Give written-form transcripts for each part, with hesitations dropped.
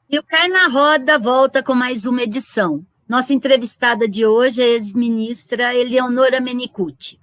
E o Cai na Roda volta com mais uma edição. Nossa entrevistada de hoje é a ex-ministra Eleonora Menicucci.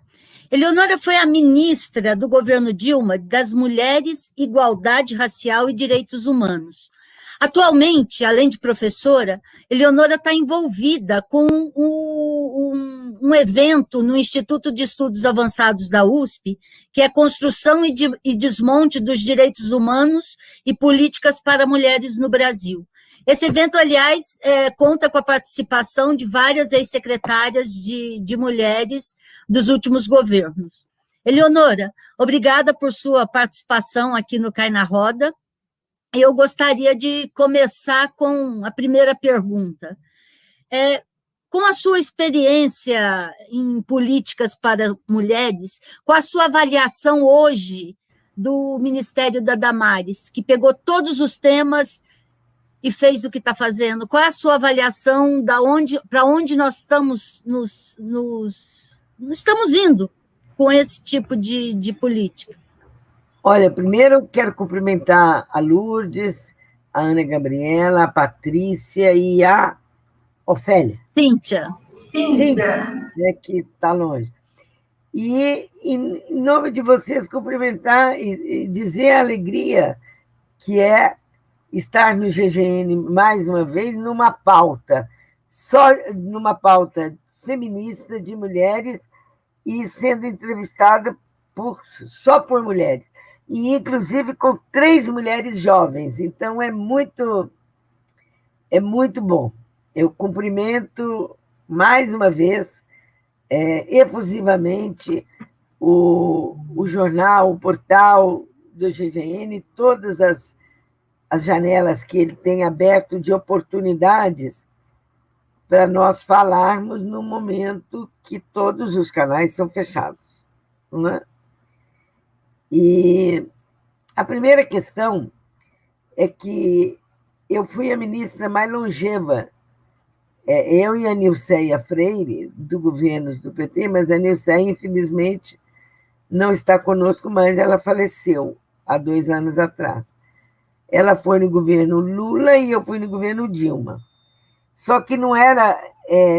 Eleonora foi a ministra do governo Dilma das Mulheres, Igualdade Racial e Direitos Humanos. Atualmente, além de professora, Eleonora está envolvida com um evento no Instituto de Estudos Avançados da USP, que é Construção e Desmonte dos Direitos Humanos e Políticas para Mulheres no Brasil. Esse evento, aliás, conta com a participação de várias ex-secretárias de mulheres dos últimos governos. Eleonora, obrigada por sua participação aqui no Cai na Roda. Eu gostaria de começar com a primeira pergunta. Com a sua experiência em políticas para mulheres, qual a sua avaliação hoje do Ministério da Damares, que pegou todos os temas e fez o que está fazendo? Qual é a sua avaliação para onde nós estamos estamos indo com esse tipo de política? Olha, primeiro quero cumprimentar a Lourdes, a Ana Gabriela, a Patrícia e a Ofélia. Cíntia, que está longe. E, em nome de vocês, cumprimentar e dizer a alegria que é estar no GGN mais uma vez numa pauta, só numa pauta feminista de mulheres e sendo entrevistada só por mulheres. E, inclusive, com 3 mulheres jovens. Então, é muito bom. Eu cumprimento, mais uma vez, efusivamente, o jornal, o portal do GGN, todas as janelas que ele tem aberto de oportunidades para nós falarmos no momento que todos os canais são fechados. Não é? E a primeira questão é que eu fui a ministra mais longeva, eu e a Nilceia Freire, do governo do PT, mas a Nilceia, infelizmente, não está conosco mais, ela faleceu há 2 anos atrás. Ela foi no governo Lula e eu fui no governo Dilma. Só que não era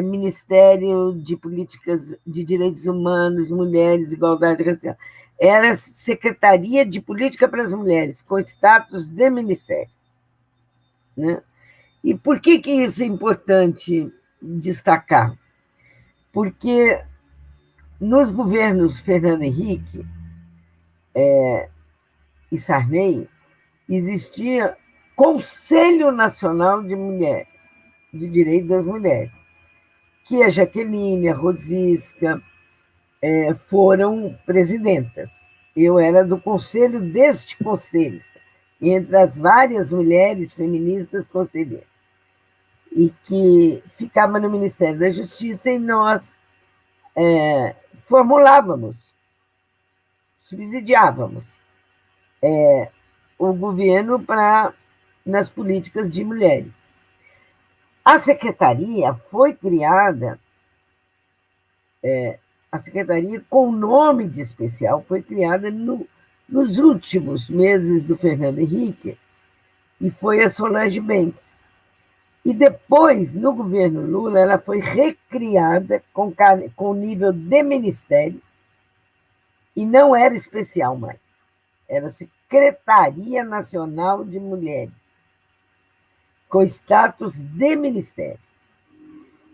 Ministério de Políticas de Direitos Humanos, Mulheres, Igualdade Racial. Era Secretaria de Política para as Mulheres, com status de ministério. Né? E por que isso é importante destacar? Porque nos governos Fernando Henrique e Sarney, existia Conselho Nacional de Mulheres, de Direito das Mulheres, que a Jaqueline, a Rosisca foram presidentas. Eu era do conselho deste conselho, entre as várias mulheres feministas conselheiras, e que ficava no Ministério da Justiça e nós formulávamos, subsidiávamos o governo nas políticas de mulheres. A secretaria foi criada, a secretaria com nome de especial, foi criada nos últimos meses do Fernando Henrique, e foi a Solange Bentes. E depois, no governo Lula, ela foi recriada com nível de ministério, e não era especial mais, era Secretaria Nacional de Mulheres, com status de ministério.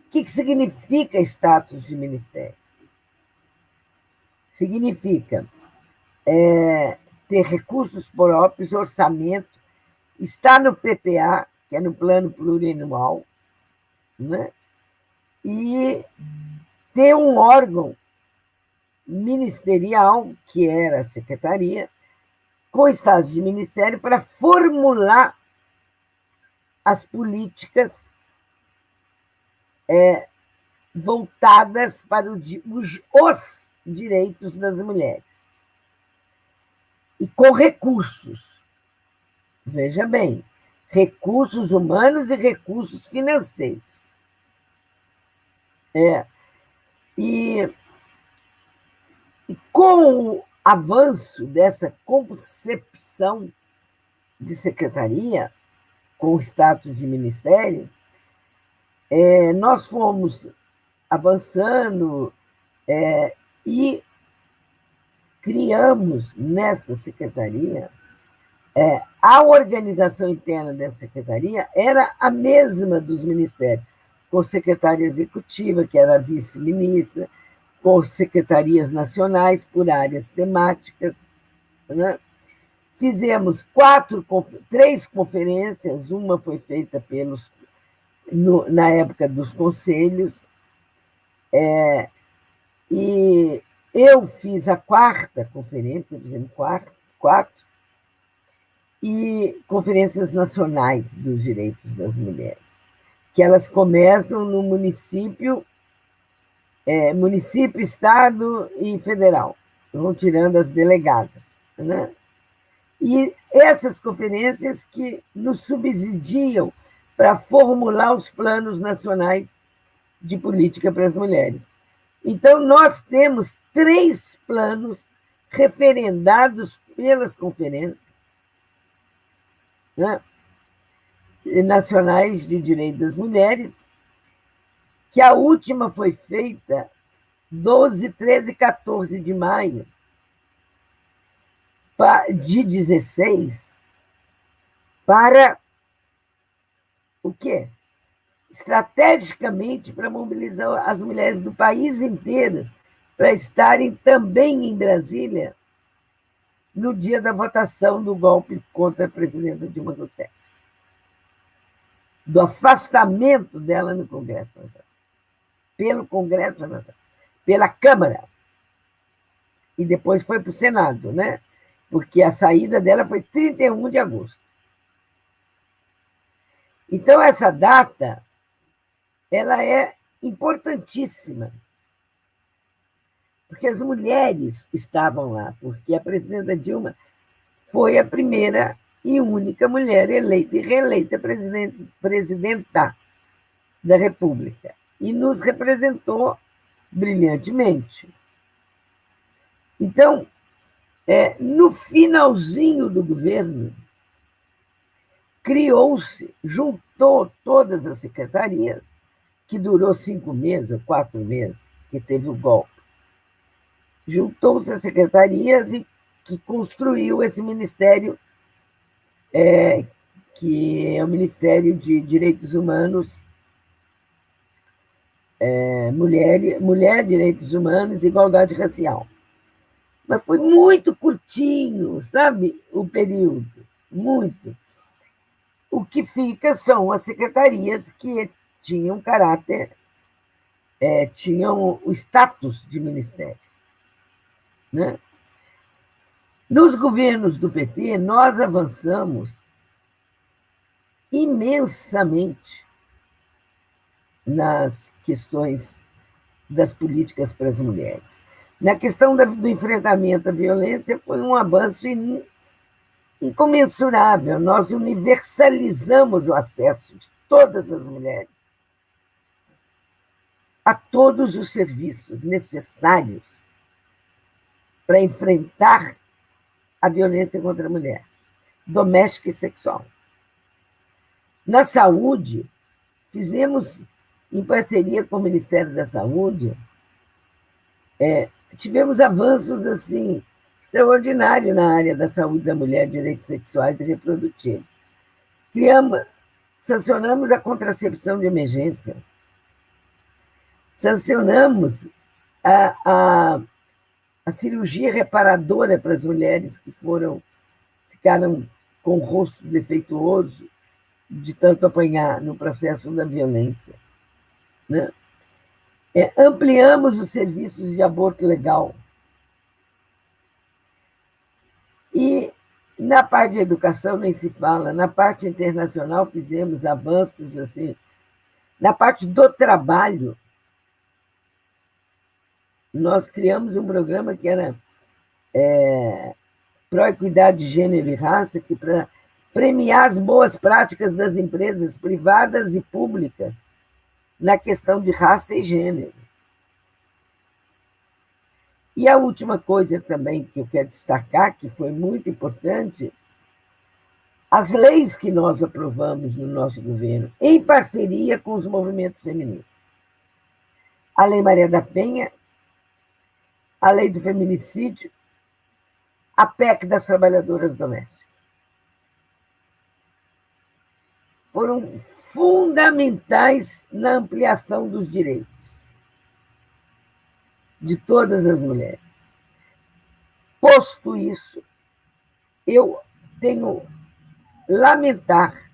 O que significa status de ministério? Significa ter recursos próprios, orçamento, estar no PPA, que é no Plano Plurianual, né? E ter um órgão ministerial, que era a secretaria, com status de ministério, para formular as políticas voltadas para os direitos das mulheres. E com recursos. Veja bem, recursos humanos e recursos financeiros. E com o avanço dessa concepção de secretaria, com status de ministério, nós fomos avançando e criamos nessa secretaria, a organização interna dessa secretaria era a mesma dos ministérios, com secretária executiva, que era a vice-ministra, com secretarias nacionais por áreas temáticas, né? Fizemos 3 conferências, uma foi feita na época dos conselhos, e eu fiz a 4ª conferência, fizemos 4, e conferências nacionais dos direitos das mulheres, que elas começam no município, estado e federal, vão tirando as delegadas, né? E essas conferências que nos subsidiam para formular os planos nacionais de política para as mulheres. Então, nós temos 3 planos referendados pelas conferências, né, nacionais de direito das mulheres, que a última foi feita 12, 13 e 14 de maio de 16, para o quê? Estrategicamente para mobilizar as mulheres do país inteiro para estarem também em Brasília no dia da votação do golpe contra a presidenta Dilma Rousseff, do afastamento dela no Congresso Nacional, pelo Congresso Nacional, pela Câmara, e depois foi para o Senado, né? Porque a saída dela foi 31 de agosto. Então, essa data ela é importantíssima, porque as mulheres estavam lá, porque a presidenta Dilma foi a primeira e única mulher eleita e reeleita presidenta da República, e nos representou brilhantemente. Então, no finalzinho do governo, criou-se, juntou todas as secretarias, que durou 5 meses ou 4 meses, que teve o golpe. Juntou-se as secretarias e que construiu esse ministério, que é o Ministério de Direitos Humanos, Mulher, Direitos Humanos e Igualdade Racial. Mas foi muito curtinho, sabe, o período, muito. O que fica são as secretarias que tinham caráter, tinham o status de ministério, né? Nos governos do PT, nós avançamos imensamente nas questões das políticas para as mulheres. Na questão do enfrentamento à violência, foi um avanço incomensurável. Nós universalizamos o acesso de todas as mulheres a todos os serviços necessários para enfrentar a violência contra a mulher, doméstica e sexual. Na saúde, fizemos, em parceria com o Ministério da Saúde, tivemos avanços assim, extraordinários na área da saúde da mulher, direitos sexuais e reprodutivos. Sancionamos a contracepção de emergência, sancionamos a cirurgia reparadora para as mulheres que ficaram com o rosto defeituoso de tanto apanhar no processo da violência, né? Ampliamos os serviços de aborto legal. E na parte de educação nem se fala, na parte internacional fizemos avanços assim, na parte do trabalho, nós criamos um programa que era Pró-Equidade de Gênero e Raça, que para premiar as boas práticas das empresas privadas e públicas na questão de raça e gênero. E a última coisa também que eu quero destacar, que foi muito importante, as leis que nós aprovamos no nosso governo, em parceria com os movimentos feministas. A Lei Maria da Penha, a Lei do Feminicídio, a PEC das trabalhadoras domésticas. Foram fundamentais na ampliação dos direitos de todas as mulheres. Posto isso, eu tenho lamentar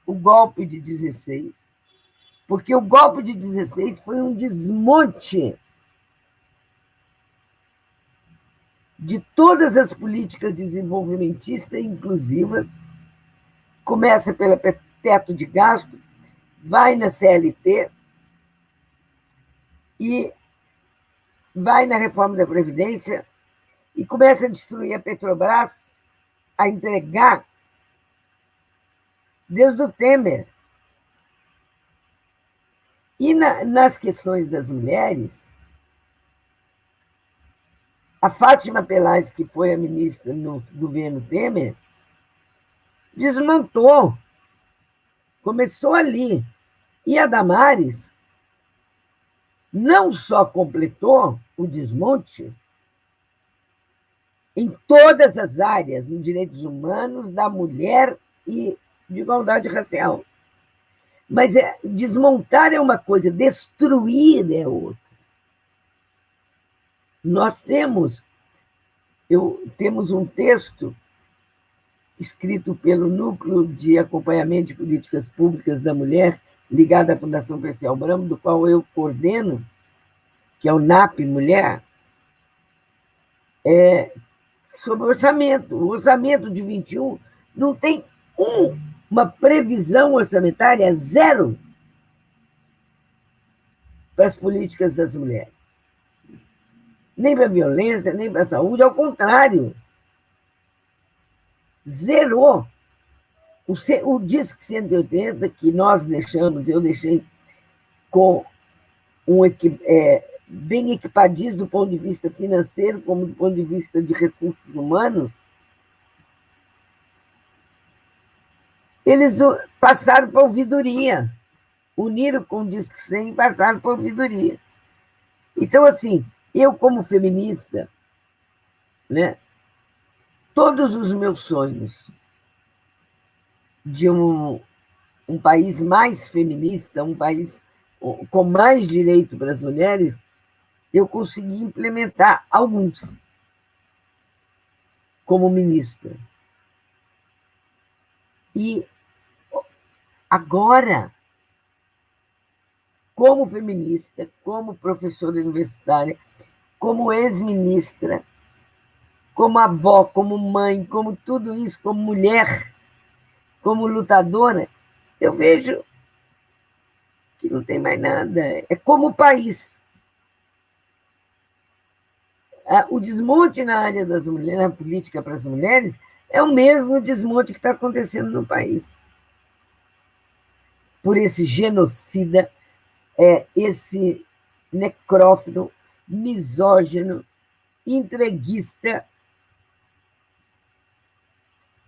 o golpe de 16, porque o golpe de 16 foi um desmonte de todas as políticas desenvolvimentistas e inclusivas. Começa pelo teto de gasto, vai na CLT e vai na reforma da Previdência e começa a destruir a Petrobras, a entregar desde o Temer. E nas questões das mulheres, a Fátima Peláez, que foi a ministra no governo Temer, desmontou, começou ali. E a Damares não só completou o desmonte em todas as áreas, nos direitos humanos, da mulher e de igualdade racial. Mas desmontar é uma coisa, destruir é outra. Nós temos um texto escrito pelo Núcleo de Acompanhamento de Políticas Públicas da Mulher, ligado à Fundação Perseu Abramo, do qual eu coordeno, que é o NAP Mulher, sobre o orçamento. O orçamento de 21 não tem uma previsão orçamentária zero para as políticas das mulheres. Nem para a violência, nem para a saúde, ao contrário. Zerou. O DISC 180, que nós deixamos, eu deixei com bem equipadinho do ponto de vista financeiro, como do ponto de vista de recursos humanos, eles passaram para ouvidoria, uniram com o DISC 100 e passaram para ouvidoria. Então, assim, eu como feminista, né, todos os meus sonhos de um país mais feminista, um país com mais direito para as mulheres, eu consegui implementar alguns como ministra. E agora, como feminista, como professora universitária, como ex-ministra, como avó, como mãe, como tudo isso, como mulher, como lutadora, eu vejo que não tem mais nada. É como o país. O desmonte na área das mulheres, na política para as mulheres, é o mesmo desmonte que está acontecendo no país. Por esse genocida, esse necrófilo, misógino, entreguista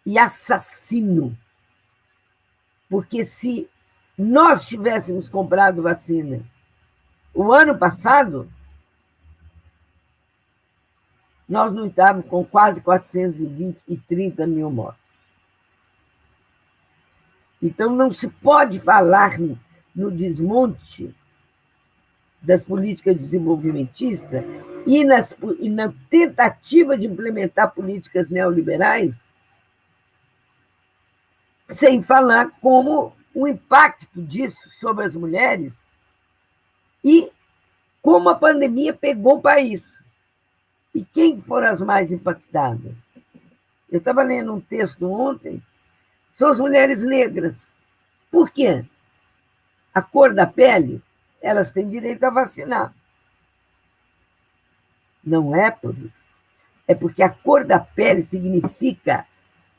e assassino. Porque se nós tivéssemos comprado vacina o ano passado, nós não estávamos com quase 430 mil mortos. Então, não se pode falar no desmonte das políticas desenvolvimentistas e na tentativa de implementar políticas neoliberais sem falar como o impacto disso sobre as mulheres e como a pandemia pegou o país. E quem foram as mais impactadas? Eu estava lendo um texto ontem, são as mulheres negras. Por quê? A cor da pele, elas têm direito a vacinar. Não é por isso. É porque a cor da pele significa,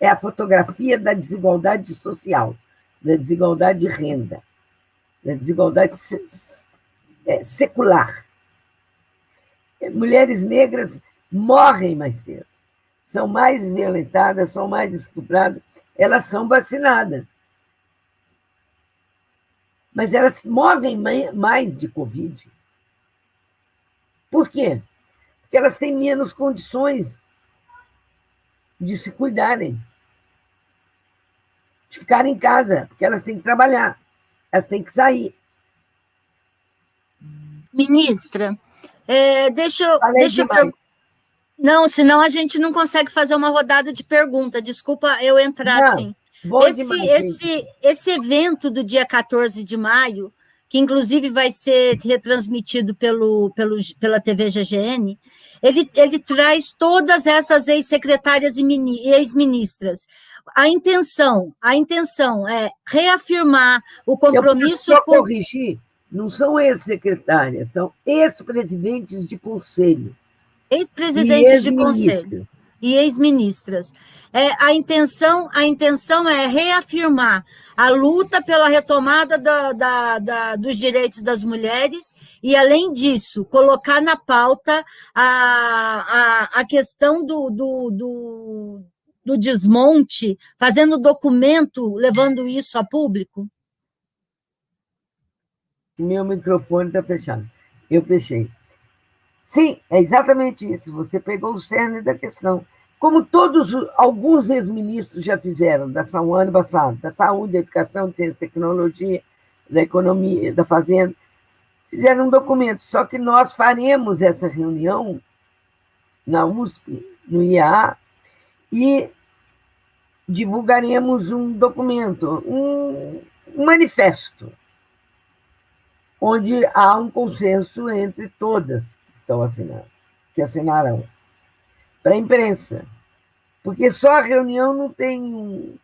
é a fotografia da desigualdade social, da desigualdade de renda, da desigualdade secular. Mulheres negras morrem mais cedo, são mais violentadas, são mais estupradas, elas são vacinadas. Mas elas morrem mais de Covid. Por quê? Porque elas têm menos condições de se cuidarem, de ficar em casa, porque elas têm que trabalhar, elas têm que sair. Ministra, deixa Falei eu demais. Não, senão a gente não consegue fazer uma rodada de pergunta. Desculpa eu entrar Não, assim. bom demais. Esse evento do dia 14 de maio, que inclusive vai ser retransmitido pela TV GGN, ele traz todas essas ex-secretárias e ex-ministras. A intenção é reafirmar o compromisso eu com... corrigir, não são ex-secretárias, são ex-presidentes de conselho. Ex-presidentes de conselho e ex-ministras. A intenção é reafirmar a luta pela retomada dos direitos das mulheres e, além disso, colocar na pauta a questão do desmonte, fazendo documento, levando isso a público? Meu microfone está fechado. Eu fechei. Sim, é exatamente isso. Você pegou o cerne da questão. Como alguns ex-ministros já fizeram, o ano passado, da saúde, da educação, de ciência e tecnologia, da economia, da fazenda, fizeram um documento. Só que nós faremos essa reunião na USP, no IAA, e divulgaremos um documento, um manifesto, onde há um consenso entre todas que assinarão, para a imprensa. Porque só a reunião não tem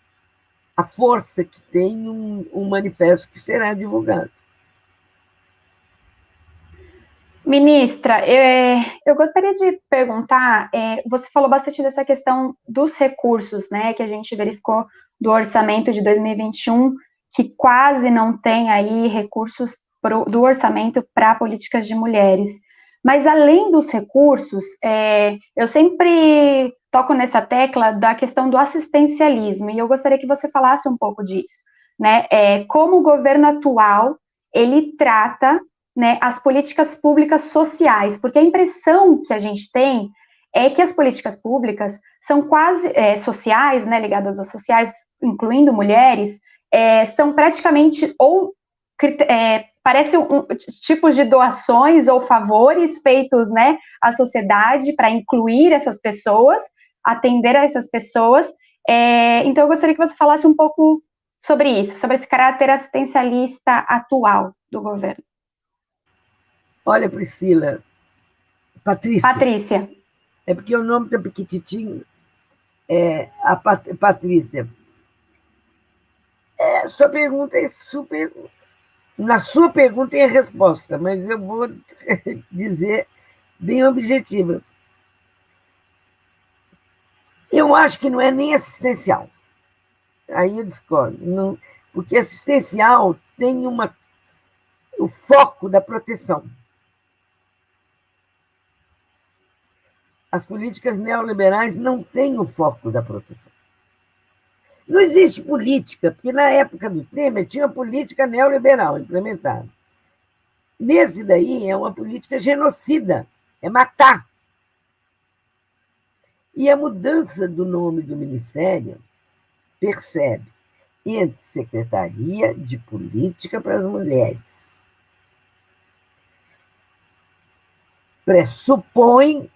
a força que tem um manifesto que será divulgado. Ministra, eu gostaria de perguntar, você falou bastante dessa questão dos recursos, né, que a gente verificou do orçamento de 2021, que quase não tem aí recursos do orçamento para políticas de mulheres. Mas, além dos recursos, eu sempre toco nessa tecla da questão do assistencialismo, e eu gostaria que você falasse um pouco disso, né? Como o governo atual, ele trata, né, as políticas públicas sociais, porque a impressão que a gente tem é que as políticas públicas são quase sociais, né, ligadas às sociais, incluindo mulheres, são praticamente ou parece tipos de doações ou favores feitos, né, à sociedade para incluir essas pessoas, atender a essas pessoas. Então, eu gostaria que você falasse um pouco sobre isso, sobre esse caráter assistencialista atual do governo. Olha, Priscila, Patrícia. É porque o nome está pequititinho. A Patrícia. Sua pergunta é super... Na sua pergunta tem a resposta, mas eu vou dizer bem objetiva. Eu acho que não é nem assistencial. Aí eu discordo. Não, porque assistencial tem o foco da proteção. As políticas neoliberais não têm o foco da proteção. Não existe política, porque na época do Temer tinha uma política neoliberal implementada. Nesse daí é uma política genocida, é matar. E a mudança do nome do ministério percebe entre Secretaria de Política para as Mulheres. Pressupõe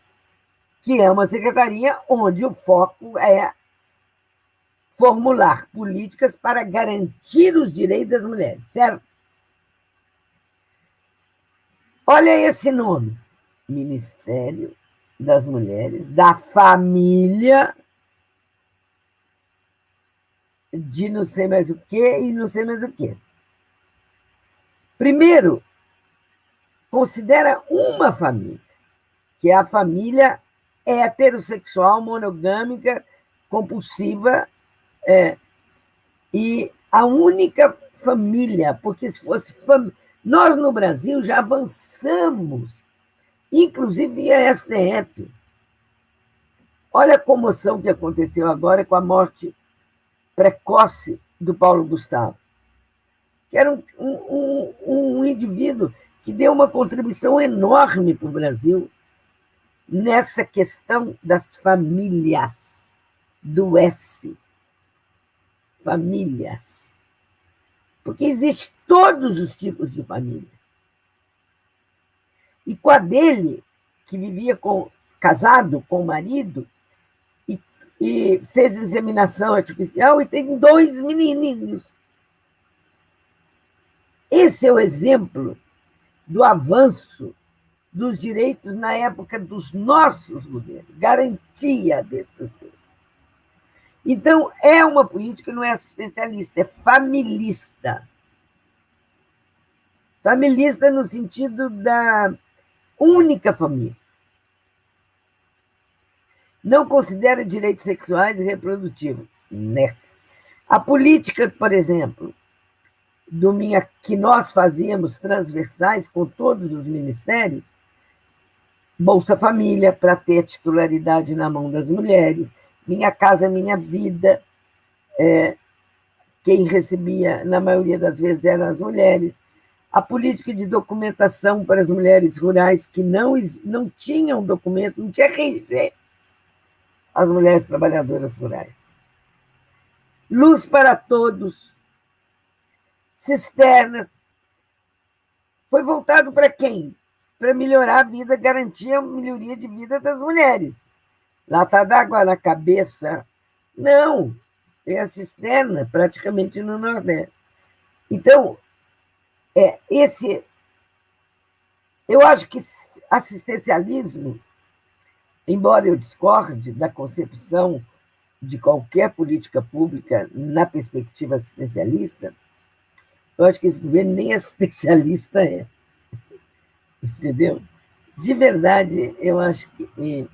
que é uma secretaria onde o foco é formular políticas para garantir os direitos das mulheres, certo? Olha esse nome, Ministério das Mulheres, da Família, de não sei mais o quê e não sei mais o quê. Primeiro, considera uma família, que é a família heterossexual, monogâmica, compulsiva, e a única família, porque se fosse família... Nós, no Brasil, já avançamos, inclusive via STF, Olha a comoção que aconteceu agora com a morte precoce do Paulo Gustavo, que era um indivíduo que deu uma contribuição enorme para o Brasil nessa questão das famílias, do S. Famílias. Porque existem todos os tipos de família. E com a dele, que vivia casado com o marido, e fez inseminação artificial e tem 2 menininhos. Esse é o exemplo do avanço dos direitos na época dos nossos governos, garantia desses direitos. Então, é uma política que não é assistencialista, é familista. Familista no sentido da única família. Não considera direitos sexuais e reprodutivos. Né? A política, por exemplo, que nós fazíamos transversais com todos os ministérios, Bolsa Família, para ter titularidade na mão das mulheres, Minha Casa Minha Vida, quem recebia, na maioria das vezes, eram as mulheres, a política de documentação para as mulheres rurais que não tinham documento, não tinha RG, as mulheres trabalhadoras rurais. Luz para todos, cisternas. Foi voltado para quem? Para melhorar a vida, garantir a melhoria de vida das mulheres. Lata d'água na cabeça? Não. Tem a cisterna praticamente no Nordeste. Então, eu acho que assistencialismo, embora eu discorde da concepção de qualquer política pública na perspectiva assistencialista, eu acho que esse governo nem assistencialista é. Entendeu? De verdade, eu acho que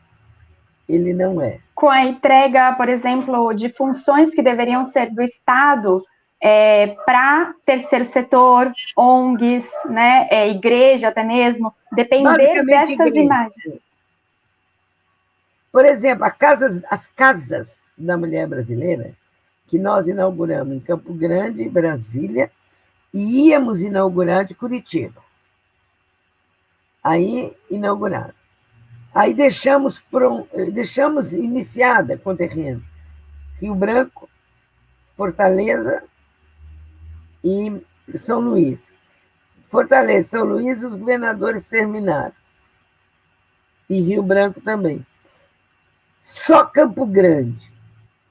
ele não é. Com a entrega, por exemplo, de funções que deveriam ser do Estado para terceiro setor, ONGs, né, igreja até mesmo, depender dessas igreja. Imagens. Por exemplo, as casas da mulher brasileira, que nós inauguramos em Campo Grande, Brasília, e íamos inaugurar de Curitiba. Aí, inaugurado. Aí deixamos iniciada com terreno Rio Branco, Fortaleza e São Luís. Fortaleza e São Luís, os governadores terminaram. E Rio Branco também. Só Campo Grande,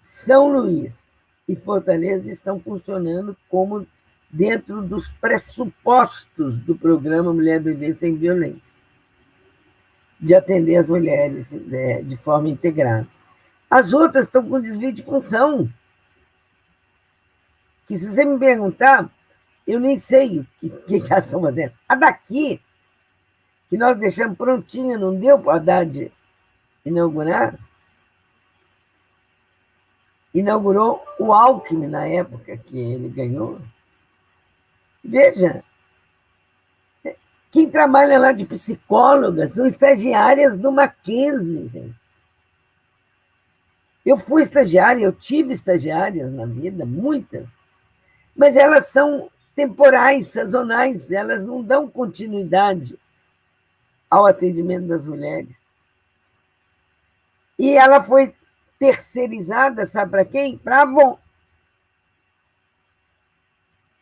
São Luís e Fortaleza estão funcionando como dentro dos pressupostos do programa Mulher Viver Sem Violência, de atender as mulheres de forma integrada. As outras estão com desvio de função, que se você me perguntar, eu nem sei o que elas estão fazendo. A daqui, que nós deixamos prontinha, não deu para a Haddad inaugurar, inaugurou o Alckmin na época que ele ganhou. Veja, quem trabalha lá de psicóloga são estagiárias do Mackenzie, gente. Eu fui estagiária, eu tive estagiárias na vida, muitas, mas elas são temporais, sazonais, elas não dão continuidade ao atendimento das mulheres. E ela foi terceirizada, sabe para quem? Para a Avon.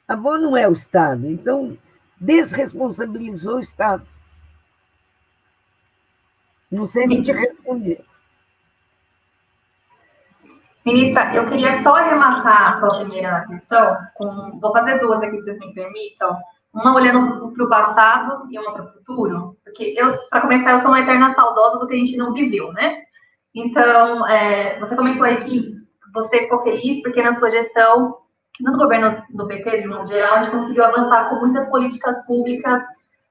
A Avon não é o Estado, então desresponsabilizou o Estado. Não sei se te respondi. Ministra, eu queria só arrematar a sua primeira questão, vou fazer duas aqui, se vocês me permitam. Uma olhando para o passado e uma para o futuro, porque para começar, eu sou uma eterna saudosa do que a gente não viveu, né? Então, você comentou aí que você ficou feliz porque na sua gestão, nos governos do PT, de modo geral, a gente conseguiu avançar com muitas políticas públicas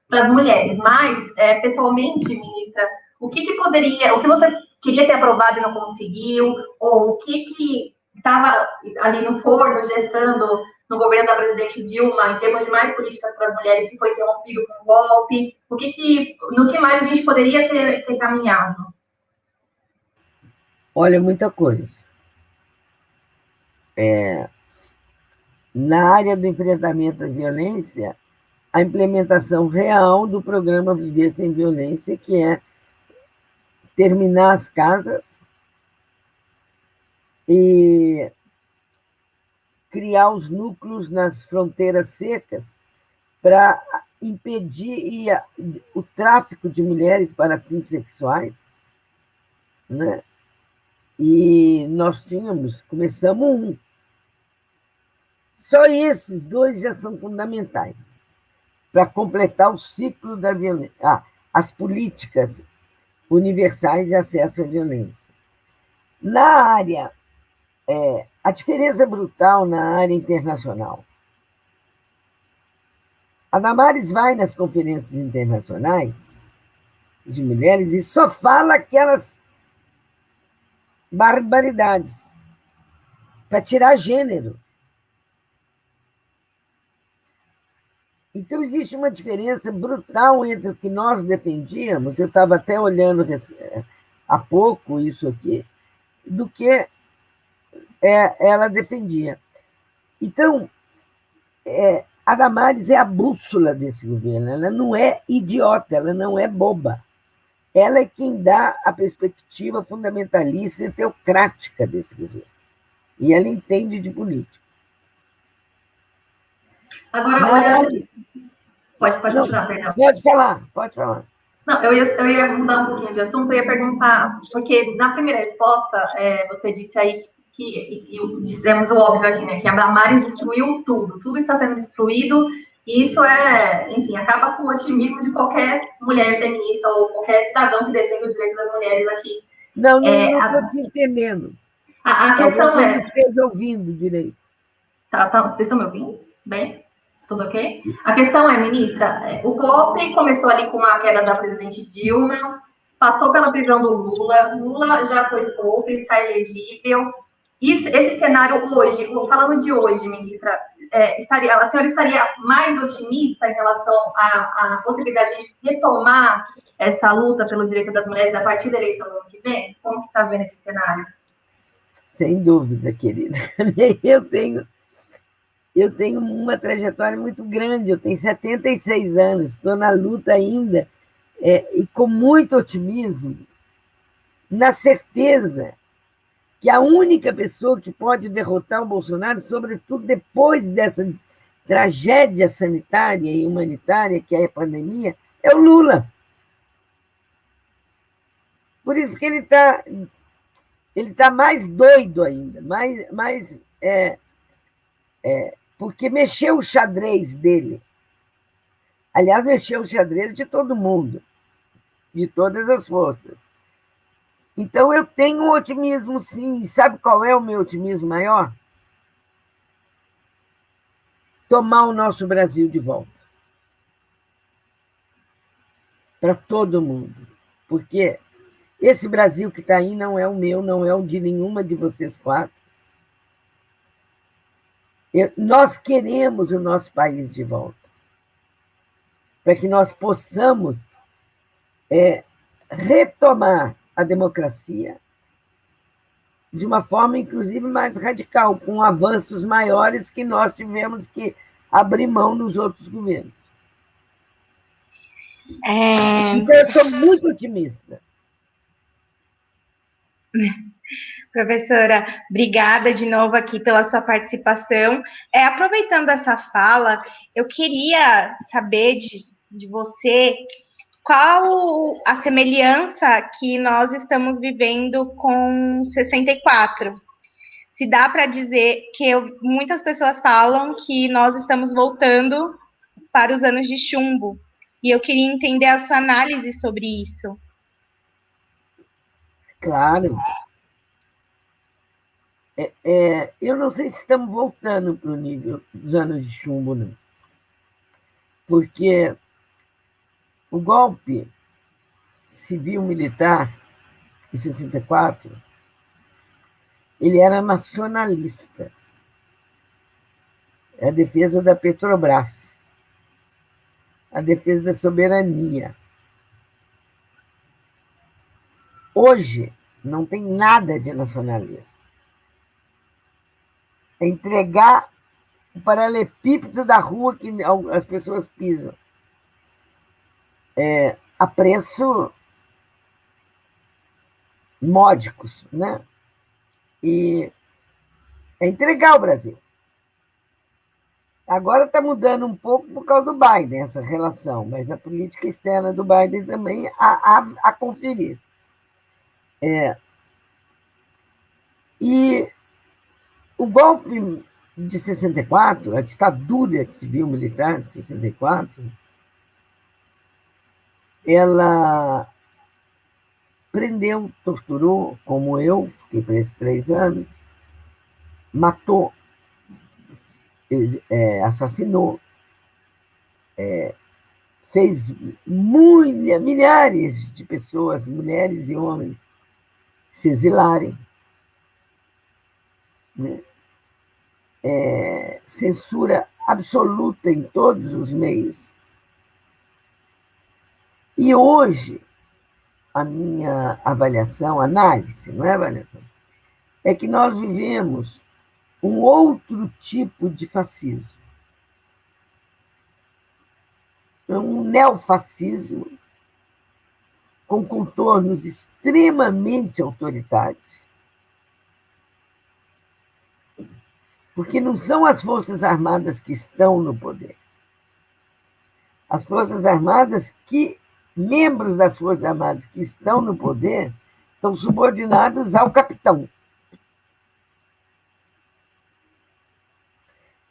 para as mulheres. Mas, pessoalmente, ministra, o que você queria ter aprovado e não conseguiu, ou o que estava ali no forno, gestando no governo da presidente Dilma, em termos de mais políticas para as mulheres, que foi interrompido com o golpe, no que mais a gente poderia ter caminhado? Olha, muita coisa. Na área do enfrentamento à violência, a implementação real do programa Viver Sem Violência, que é terminar as casas e criar os núcleos nas fronteiras secas para impedir o tráfico de mulheres para fins sexuais, né? E nós começamos um. Só esses dois já são fundamentais para completar o ciclo da violência, as políticas universais de acesso à violência. Na área, a diferença brutal na área internacional. A Damares vai nas conferências internacionais de mulheres e só fala aquelas barbaridades para tirar gênero. Então, existe uma diferença brutal entre o que nós defendíamos, eu estava até olhando há pouco isso aqui, do que ela defendia. Então, a Damares é a bússola desse governo, ela não é idiota, ela não é boba. Ela é quem dá a perspectiva fundamentalista e teocrática desse governo. E ela entende de política. Agora, olha... Pode continuar, perdão. Pode falar. Não, eu ia mudar um pouquinho de assunto, eu ia perguntar, porque na primeira resposta, você disse aí e dissemos o óbvio aqui, né, que a Damares destruiu tudo está sendo destruído, e isso enfim, acaba com o otimismo de qualquer mulher feminista ou qualquer cidadão que defende o direito das mulheres aqui. Não estou te entendendo. A questão não esteja ouvindo direito. Tá, vocês estão me ouvindo? Bem? Tudo ok? A questão é, ministra, o golpe começou ali com a queda da presidente Dilma, passou pela prisão do Lula já foi solto, está elegível. Esse cenário hoje, falando de hoje, ministra, a senhora estaria mais otimista em relação à possibilidade de retomar essa luta pelo direito das mulheres a partir da eleição do ano que vem? Como que está vendo esse cenário? Sem dúvida, querida. Eu tenho uma trajetória muito grande, eu tenho 76 anos, estou na luta ainda, e com muito otimismo, na certeza que a única pessoa que pode derrotar o Bolsonaro, sobretudo depois dessa tragédia sanitária e humanitária, que é a pandemia, é o Lula. Por isso que ele tá mais doido ainda, porque mexeu o xadrez dele. Aliás, mexeu o xadrez de todo mundo, de todas as forças. Então, eu tenho um otimismo, sim. E sabe qual é o meu otimismo maior? Tomar o nosso Brasil de volta. Para todo mundo. Porque esse Brasil que está aí não é o meu, não é o de nenhuma de vocês quatro. Nós queremos o nosso país de volta, para que nós possamos retomar a democracia de uma forma, inclusive, mais radical, com avanços maiores que nós tivemos que abrir mão nos outros governos. Então, eu sou muito otimista. Professora, obrigada de novo aqui pela sua participação. Aproveitando essa fala, eu queria saber de você qual a semelhança que nós estamos vivendo com 64. Se dá para dizer que muitas pessoas falam que nós estamos voltando para os anos de chumbo, e eu queria entender a sua análise sobre isso. Claro. Eu não sei se estamos voltando para o nível dos anos de chumbo, não. Porque o golpe civil-militar, em 64, ele era nacionalista. É a defesa da Petrobras, a defesa da soberania. Hoje, não tem nada de nacionalismo. É entregar o paralelepípedo da rua que as pessoas pisam. A preço módicos, né? E é entregar o Brasil. Agora está mudando um pouco por causa do Biden, essa relação, mas a política externa do Biden também a conferir. E o golpe de 64, a ditadura civil-militar de 64, ela prendeu, torturou, como eu, fiquei preso 3 anos, matou, assassinou, fez milhares de pessoas, mulheres e homens, se exilarem. Né? Censura absoluta em todos os meios. E hoje, a minha avaliação, análise, não é avaliação, é que nós vivemos um outro tipo de fascismo. Um neofascismo com contornos extremamente autoritários. Porque não são as Forças Armadas que estão no poder. As Forças Armadas membros das Forças Armadas que estão no poder estão subordinados ao capitão.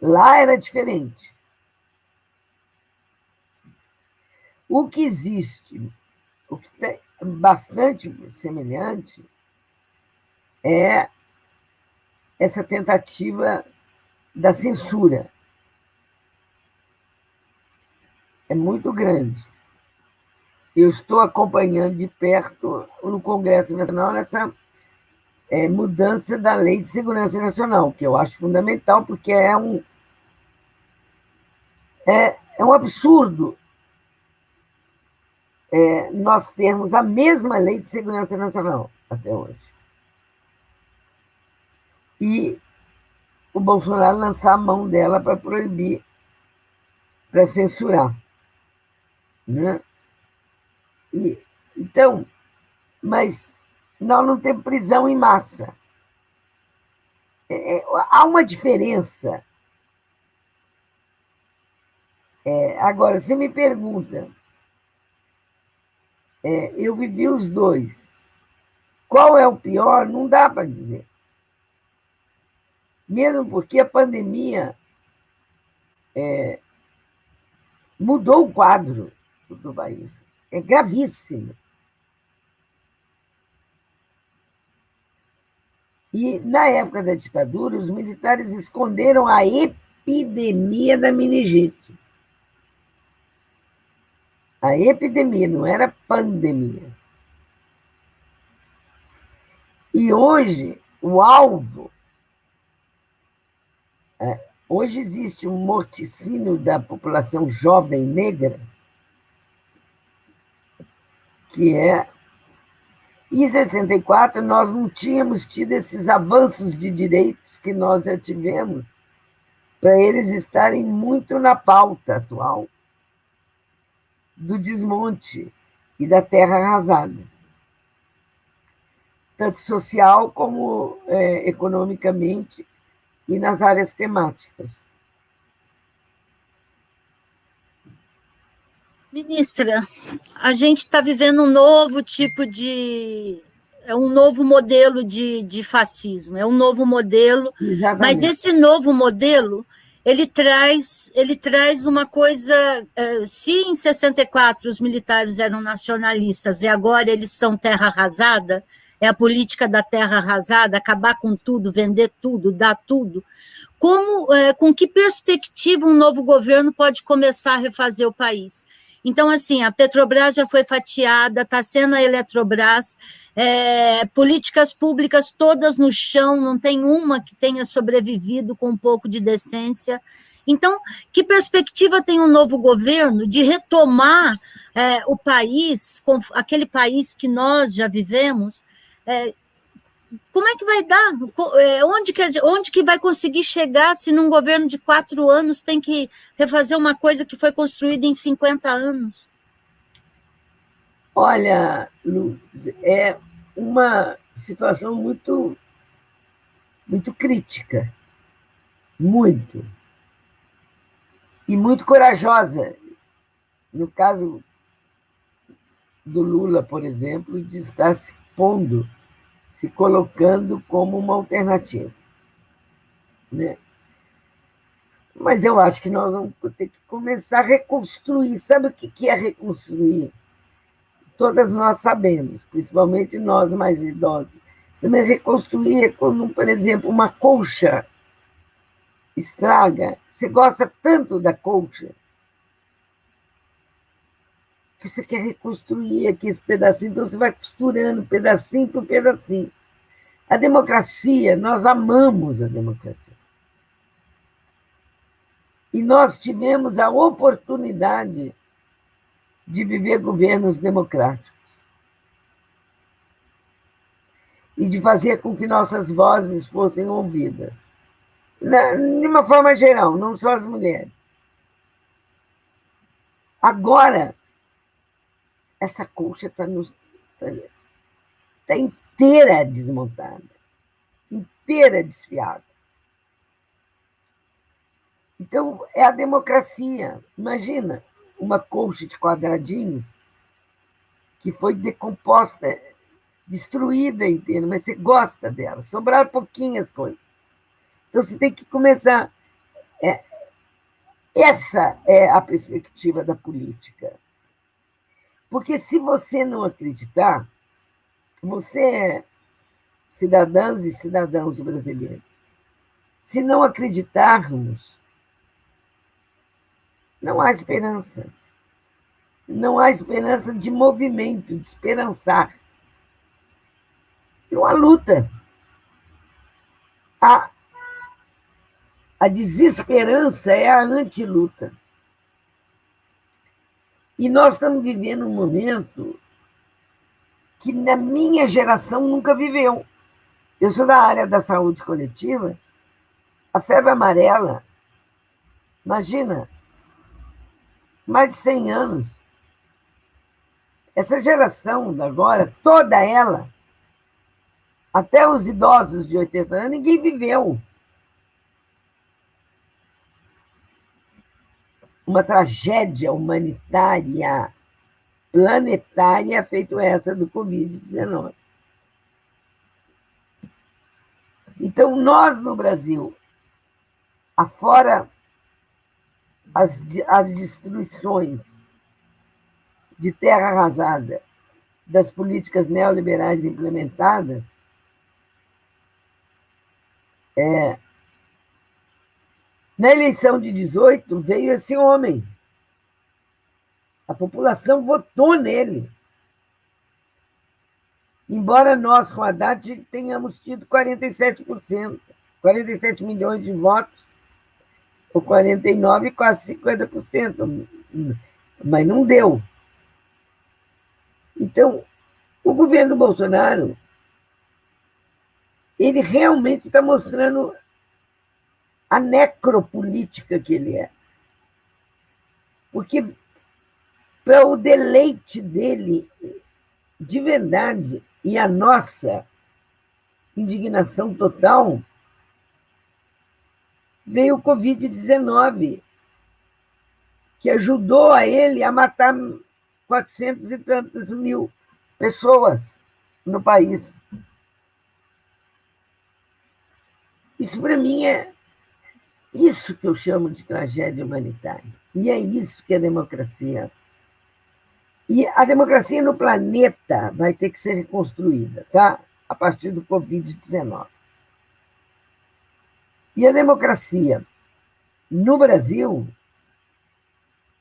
Lá era diferente. O que existe, o que é bastante semelhante, é essa tentativa da censura. É muito grande. Eu estou acompanhando de perto no Congresso Nacional essa mudança da Lei de Segurança Nacional, que eu acho fundamental, porque é um absurdo nós termos a mesma Lei de Segurança Nacional até hoje. E o Bolsonaro lançar a mão dela para proibir, para censurar. Né? Então, mas nós não temos prisão em massa. Há uma diferença. Agora, você me pergunta, eu vivi os dois. Qual é o pior? Não dá para dizer. Mesmo porque a pandemia mudou o quadro do país. É gravíssimo. E, na época da ditadura, os militares esconderam a epidemia da meningite. A epidemia, não era pandemia. E hoje, o alvo... Hoje existe um morticínio da população jovem negra, que é... Em 64, nós não tínhamos tido esses avanços de direitos que nós já tivemos, para eles estarem muito na pauta atual do desmonte e da terra arrasada, tanto social como economicamente e nas áreas temáticas. Ministra, a gente está vivendo um novo tipo um novo modelo de fascismo, é um novo modelo. Exatamente. Mas esse novo modelo, ele traz uma coisa, se em 64 os militares eram nacionalistas e agora eles são terra arrasada, é a política da terra arrasada, acabar com tudo, vender tudo, dar tudo. Com que perspectiva um novo governo pode começar a refazer o país? Então, assim, a Petrobras já foi fatiada, está sendo a Eletrobras, políticas públicas todas no chão, não tem uma que tenha sobrevivido com um pouco de decência. Então, que perspectiva tem um novo governo de retomar o país, aquele país que nós já vivemos, Como é que vai dar? Onde que vai conseguir chegar se num governo de 4 anos tem que refazer uma coisa que foi construída em 50 anos? Olha, Luz, é uma situação muito, muito crítica, muito, e muito corajosa. No caso do Lula, por exemplo, de estar se pondo, se colocando como uma alternativa, né? Mas eu acho que nós vamos ter que começar a reconstruir. Sabe o que é reconstruir? Todas nós sabemos, principalmente nós mais idosos. Também reconstruir é quando, por exemplo, uma colcha estraga. Você gosta tanto da colcha que você quer reconstruir aqui esse pedacinho, então você vai costurando pedacinho por pedacinho. A democracia, nós amamos a democracia. E nós tivemos a oportunidade de viver governos democráticos e de fazer com que nossas vozes fossem ouvidas. De uma forma geral, não só as mulheres. Agora, essa colcha está inteira desmontada, inteira desfiada. Então, é a democracia. Imagina uma colcha de quadradinhos que foi decomposta, destruída inteira, mas você gosta dela, sobraram pouquinhas coisas. Então, você tem que começar. Essa é a perspectiva da política. Porque se você não acreditar, você é cidadãs e cidadãos brasileiros. Se não acreditarmos, não há esperança. Não há esperança de movimento, de esperançar. Não há luta. A desesperança é a antiluta. E nós estamos vivendo um momento que na minha geração nunca viveu. Eu sou da área da saúde coletiva. A febre amarela, imagina, mais de 100 anos. Essa geração agora, toda ela, até os idosos de 80 anos, ninguém viveu. Uma tragédia humanitária, planetária, feito essa do Covid-19. Então, nós no Brasil, afora as destruições de terra arrasada das políticas neoliberais implementadas, na eleição de 18 veio esse homem. A população votou nele. Embora nós, com a Haddad, tenhamos tido 47%, 47 milhões de votos, ou 49, quase 50%, mas não deu. Então, o governo Bolsonaro, ele realmente está mostrando a necropolítica que ele é. Porque, para o deleite dele, de verdade, e a nossa indignação total, veio o Covid-19, que ajudou a ele a matar 400 e tantas mil pessoas no país. Isso, para mim, é isso que eu chamo de tragédia humanitária. E é isso que é democracia. E a democracia no planeta vai ter que ser reconstruída, tá? A partir do Covid-19. E a democracia no Brasil,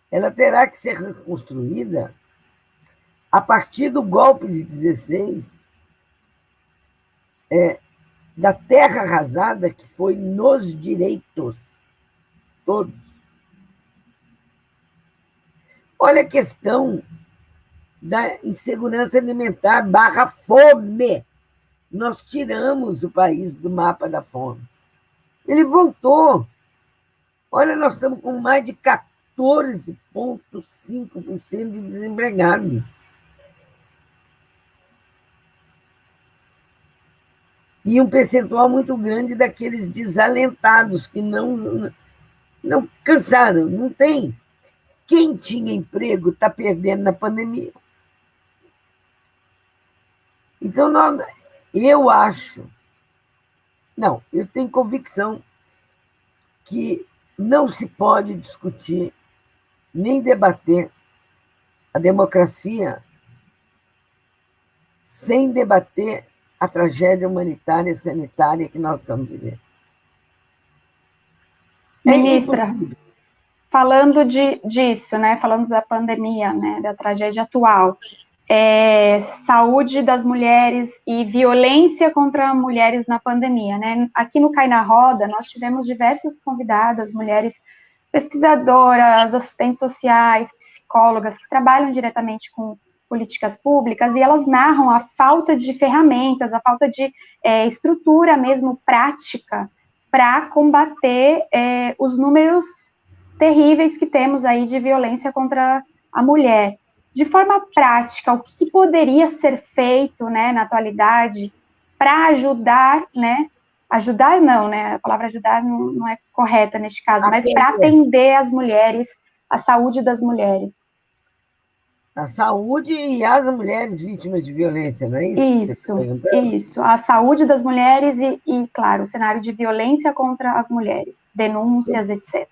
ela terá que ser reconstruída a partir do golpe de 16, da terra arrasada, que foi nos direitos todos. Olha a questão da insegurança alimentar / fome nós tiramos o país do mapa da fome. Ele voltou. Olha, nós estamos com mais de 14,5% de desempregados. E um percentual muito grande daqueles desalentados que não cansaram, não tem. Quem tinha emprego está perdendo na pandemia. Então, eu acho, não, eu tenho convicção que não se pode discutir nem debater a democracia sem debater a tragédia humanitária e sanitária que nós estamos vivendo. Ministra, falando disso, né, falando da pandemia, né, da tragédia atual, saúde das mulheres e violência contra mulheres na pandemia, né? Aqui no Cai na Roda, nós tivemos diversas convidadas, mulheres pesquisadoras, assistentes sociais, psicólogas, que trabalham diretamente com políticas públicas, e elas narram a falta de ferramentas, a falta de estrutura mesmo prática para combater os números terríveis que temos aí de violência contra a mulher. De forma prática, o que poderia ser feito, né, na atualidade, para ajudar, né? Ajudar não, né? A palavra ajudar não é correta neste caso, mas para atender as mulheres, a saúde das mulheres. A saúde e as mulheres vítimas de violência, não é isso? Isso. A saúde das mulheres e, claro, o cenário de violência contra as mulheres, denúncias, etc.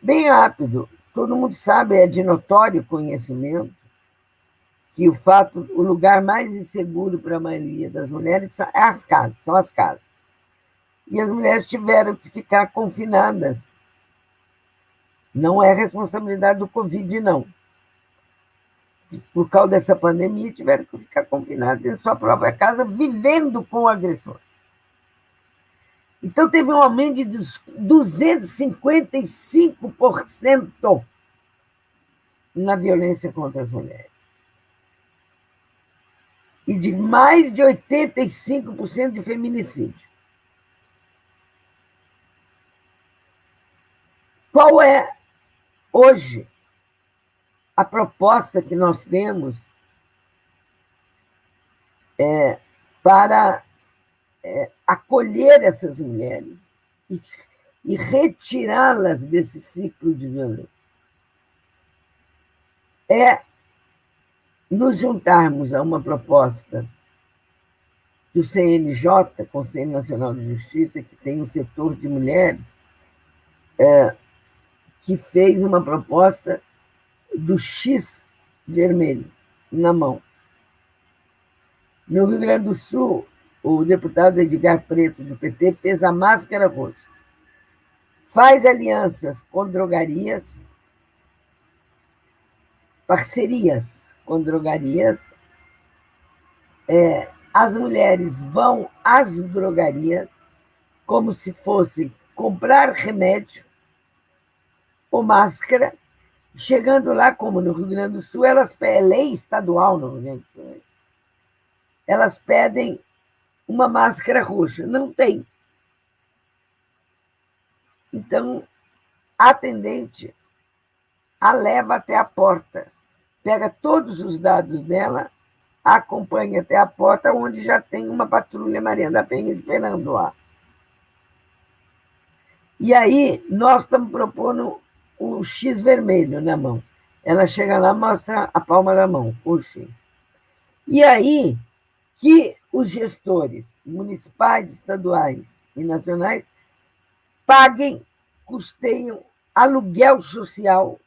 Bem rápido. Todo mundo sabe, é de notório conhecimento, que o lugar mais inseguro para a maioria das mulheres são as casas. E as mulheres tiveram que ficar confinadas. Não é responsabilidade do Covid, não. Por causa dessa pandemia, tiveram que ficar confinadas em sua própria casa, vivendo com o agressor. Então, teve um aumento de 255% na violência contra as mulheres. E de mais de 85% de feminicídio. Qual é, hoje, a proposta que nós temos para acolher essas mulheres e retirá-las desse ciclo de violência? É nos juntarmos a uma proposta do CNJ, Conselho Nacional de Justiça, que tem um setor de mulheres, que fez uma proposta do X vermelho na mão. No Rio Grande do Sul, o deputado Edgar Preto, do PT, fez a máscara roxa. Faz alianças com drogarias, parcerias com drogarias. As mulheres vão às drogarias como se fossem comprar remédio ou máscara. Chegando lá, como no Rio Grande do Sul, é lei estadual no Rio Grande do Sul. Elas pedem uma máscara roxa. Não tem. Então, a atendente a leva até a porta, pega todos os dados dela, a acompanha até a porta, onde já tem uma patrulha Maria da Penha esperando lá. E aí, nós estamos propondo o X vermelho na mão. Ela chega lá, mostra a palma da mão, o X. E aí, que os gestores municipais, estaduais e nacionais custeiam aluguel social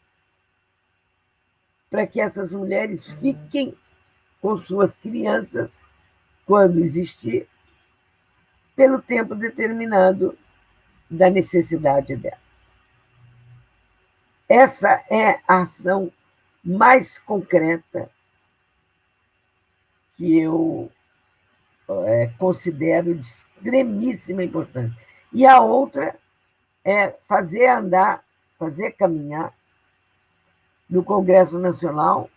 para que essas mulheres fiquem com suas crianças, quando existir, pelo tempo determinado da necessidade delas. Essa é a ação mais concreta que eu considero de extremíssima importância. E a outra é fazer andar, fazer caminhar no Congresso Nacional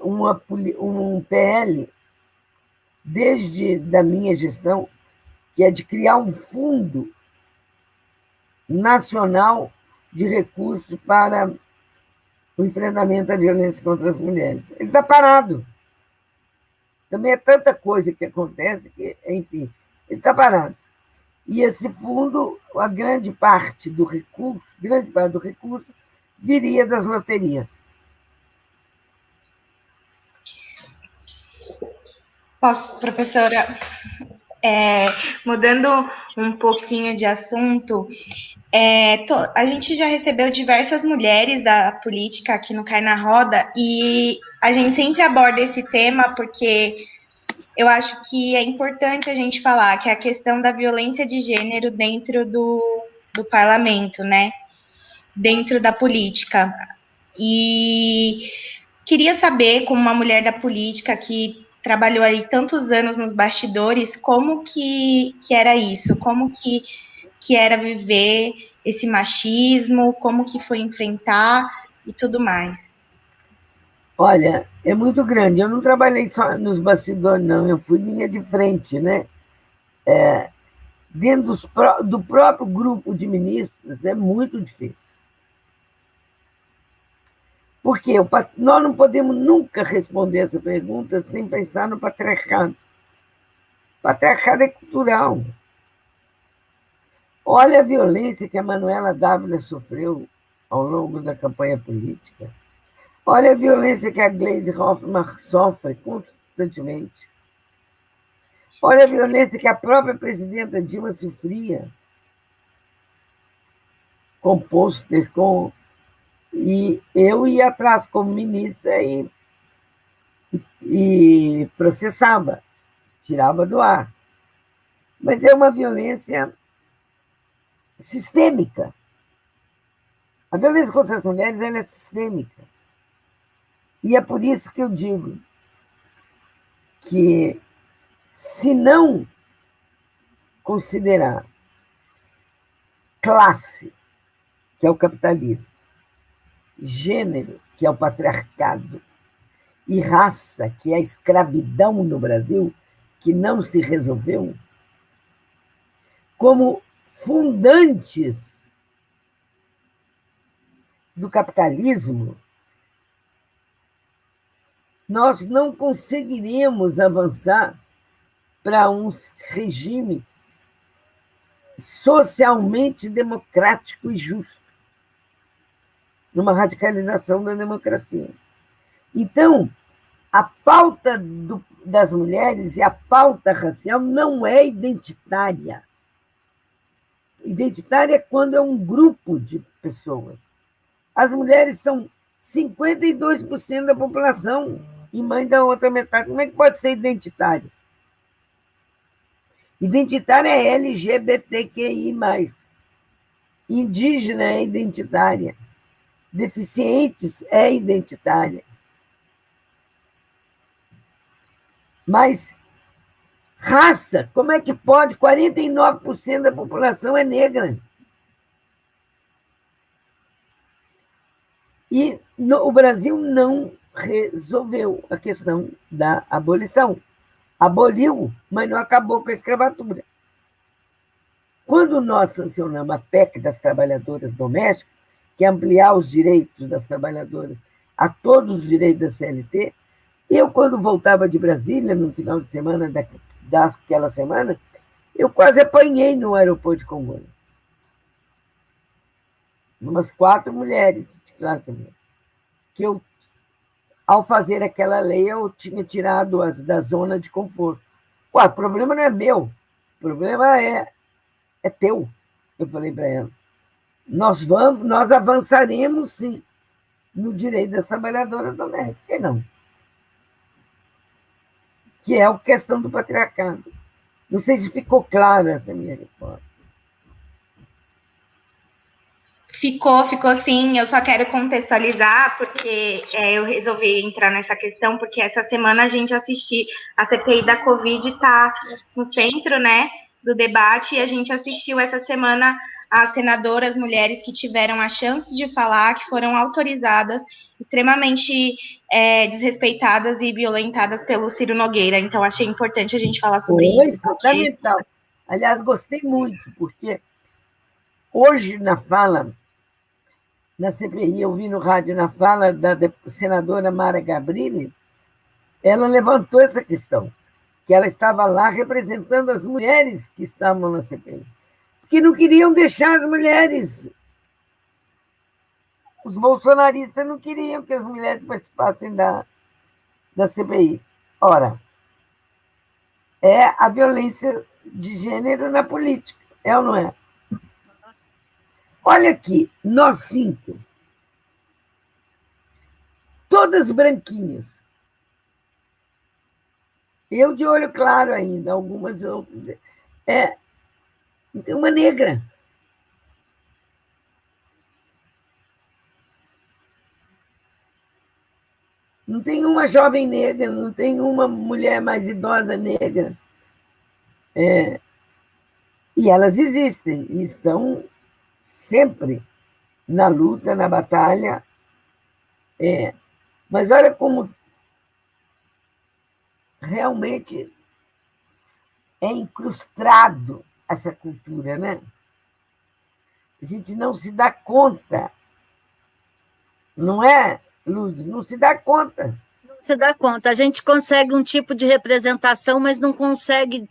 um PL desde da minha gestão, que é de criar um fundo nacional de recursos para o enfrentamento à violência contra as mulheres. Ele está parado. Também é tanta coisa que acontece que, enfim, ele está parado. E esse fundo, a grande parte do recurso viria das loterias. Posso, professora? Mudando um pouquinho de assunto, a gente já recebeu diversas mulheres da política aqui no Cai na Roda e a gente sempre aborda esse tema porque eu acho que é importante a gente falar que é a questão da violência de gênero dentro do parlamento, né? Dentro da política. E queria saber, como uma mulher da política que trabalhou aí tantos anos nos bastidores, como que era isso? Como que era viver esse machismo? Como que foi enfrentar e tudo mais? Olha, é muito grande. Eu não trabalhei só nos bastidores, não. Eu fui linha de frente, né? Dentro do próprio grupo de ministros, é muito difícil. Porque nós não podemos nunca responder essa pergunta sem pensar no patriarcado. O patriarcado é cultural. Olha a violência que a Manuela Dávila sofreu ao longo da campanha política. Olha a violência que a Gleisi Hoffmann sofre constantemente. Olha a violência que a própria presidenta Dilma sofria com pôster, e eu ia atrás como ministra e processava, tirava do ar. Mas é uma violência sistêmica. A violência contra as mulheres ela é sistêmica. E é por isso que eu digo que, se não considerar classe, que é o capitalismo, gênero, que é o patriarcado, e raça, que é a escravidão no Brasil, que não se resolveu, como fundantes do capitalismo, nós não conseguiremos avançar para um regime socialmente democrático e justo, numa radicalização da democracia. Então, a pauta das mulheres e a pauta racial não é identitária. Identitária é quando é um grupo de pessoas. As mulheres são 52% da população e mãe da outra metade. Como é que pode ser identitária? Identitária é LGBTQI+. Indígena é identitária. Deficientes é identitária. Mas raça, como é que pode? 49% da população é negra. E o Brasil não resolveu a questão da abolição. Aboliu, mas não acabou com a escravatura. Quando nós sancionamos a PEC das trabalhadoras domésticas, que é ampliar os direitos das trabalhadoras a todos os direitos da CLT, eu, quando voltava de Brasília, no final de semana daquela semana, eu quase apanhei no aeroporto de Congonhas. Umas 4 mulheres de classe média, que eu, ao fazer aquela lei, eu tinha tirado-as da zona de conforto. Ué, o problema não é meu, o problema é teu. Eu falei para ela, nós avançaremos, sim, no direito das trabalhadoras domésticas. Por que não? Que é a questão do patriarcado. Não sei se ficou clara essa minha resposta. Ficou sim. Eu só quero contextualizar, porque eu resolvi entrar nessa questão, porque essa semana a gente assistiu, a CPI da Covid está no centro, né, do debate, e a gente assistiu essa semana as senadoras mulheres que tiveram a chance de falar, que foram autorizadas, extremamente desrespeitadas e violentadas pelo Ciro Nogueira. Então, achei importante a gente falar sobre isso. Fundamental. Aliás, gostei muito, porque hoje, na fala, na CPI, eu vi no rádio, na fala da senadora Mara Gabrilli, ela levantou essa questão, que ela estava lá representando as mulheres que estavam na CPI, que não queriam deixar as mulheres. Os bolsonaristas não queriam que as mulheres participassem da CPI. Ora, é a violência de gênero na política, é ou não é? Olha aqui, nós 5, todas branquinhas. Eu de olho claro ainda, algumas outras. Tem uma negra. Não tem uma jovem negra, não tem uma mulher mais idosa negra. E elas existem, e estão sempre na luta, na batalha. Mas olha como realmente é incrustado essa cultura, né? A gente não se dá conta, não é, Luz? Não se dá conta. Não se dá conta. A gente consegue um tipo de representação, mas não consegue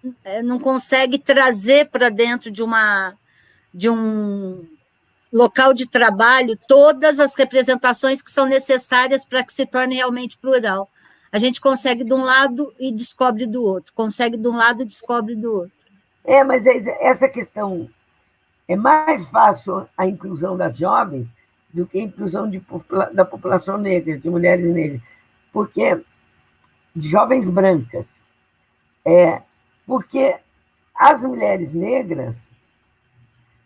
trazer para dentro de um local de trabalho todas as representações que são necessárias para que se torne realmente plural. A gente consegue de um lado e descobre do outro, consegue de um lado e descobre do outro. Mas essa questão é mais fácil a inclusão das jovens do que a inclusão da população negra, de mulheres negras, porque de jovens brancas. Porque as mulheres negras,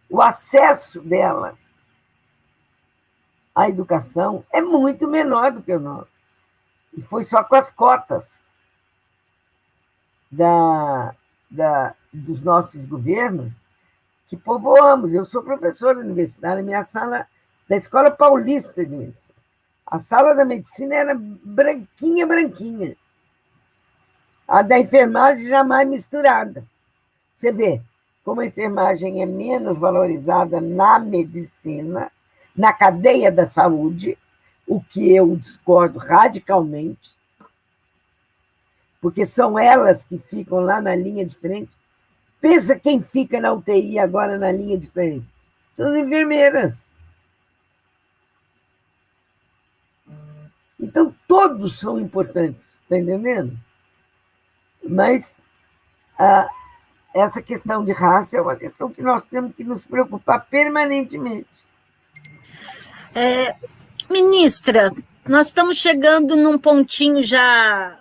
o acesso delas à educação é muito menor do que o nosso. E foi só com as cotas dos nossos governos que povoamos. Eu sou professora universitária, minha sala da Escola Paulista de Medicina. A sala da medicina era branquinha, branquinha. A da enfermagem jamais misturada. Você vê como a enfermagem é menos valorizada na medicina, na cadeia da saúde, o que eu discordo radicalmente, porque são elas que ficam lá na linha de frente. Pensa quem fica na UTI agora na linha de frente. São as enfermeiras. Então, todos são importantes, está entendendo? Mas essa questão de raça é uma questão que nós temos que nos preocupar permanentemente. Ministra, nós estamos chegando num pontinho já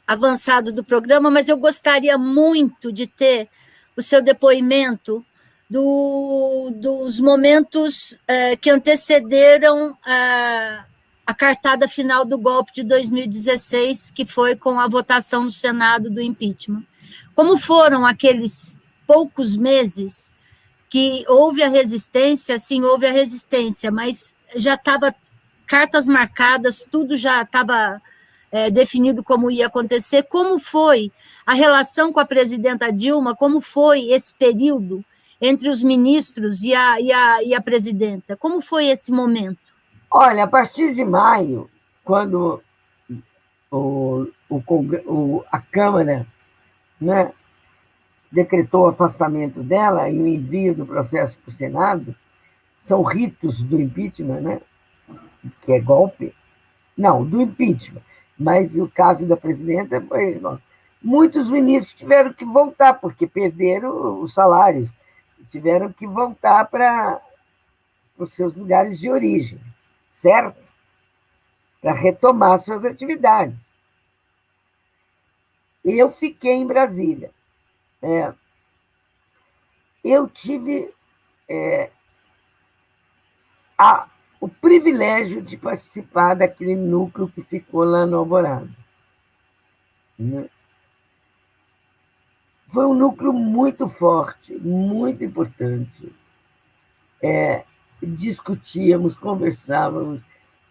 avançado do programa, mas eu gostaria muito de ter o seu depoimento dos momentos que antecederam a cartada final do golpe de 2016, que foi com a votação no Senado do impeachment. Como foram aqueles poucos meses que houve a resistência, sim, houve a resistência, mas já estava cartas marcadas, tudo já estava definido como ia acontecer. Como foi a relação com a presidenta Dilma? Como foi esse período entre os ministros e a presidenta? Como foi esse momento? Olha, a partir de maio, quando a Câmara, né, decretou o afastamento dela e o envio do processo para o Senado, são ritos do impeachment, né, que é golpe, não, do impeachment, mas o caso da presidenta foi... Muitos ministros tiveram que voltar, porque perderam os salários, tiveram que voltar para os seus lugares de origem, certo? Para retomar suas atividades. Eu fiquei em Brasília. Eu tive o privilégio de participar daquele núcleo que ficou lá no Alvorada. Foi um núcleo muito forte, muito importante. discutíamos, conversávamos,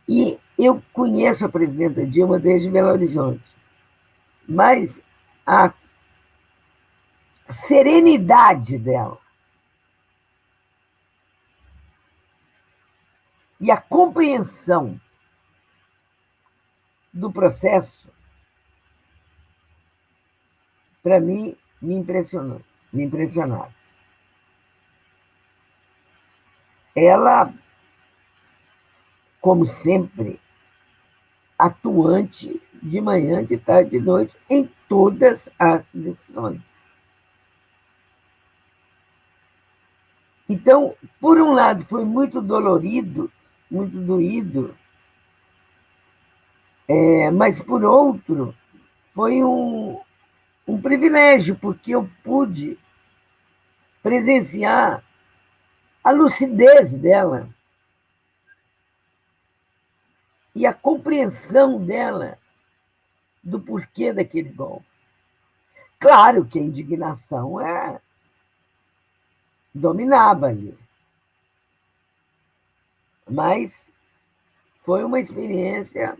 e eu conheço a presidenta Dilma desde Belo Horizonte, mas a serenidade dela e a compreensão do processo, para mim, me impressionaram. Ela, como sempre, atuante de manhã, de tarde, de noite, em todas as decisões. Então, por um lado, foi muito dolorido, muito doído, mas, por outro, foi um privilégio, porque eu pude presenciar a lucidez dela e a compreensão dela do porquê daquele golpe. Claro que a indignação dominava ali, mas foi uma experiência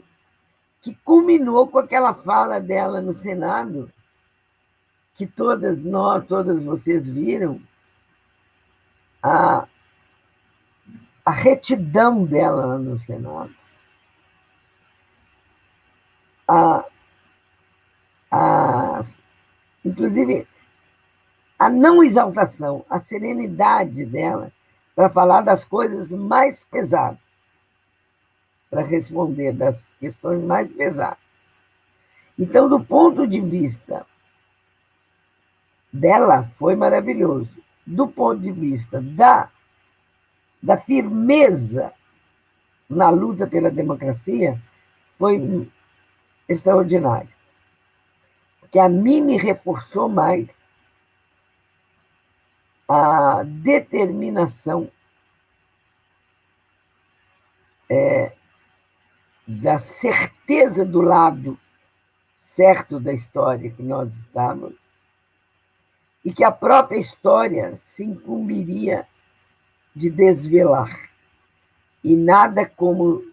que culminou com aquela fala dela no Senado, que todas vocês viram, a retidão dela lá no Senado, inclusive a não exaltação, a serenidade dela para falar das coisas mais pesadas, para responder das questões mais pesadas. Então, do ponto de vista dela, foi maravilhoso. Do ponto de vista da firmeza na luta pela democracia, foi extraordinário. Porque a mim me reforçou mais a determinação da certeza do lado certo da história que nós estávamos, e que a própria história se incumbiria de desvelar. E nada como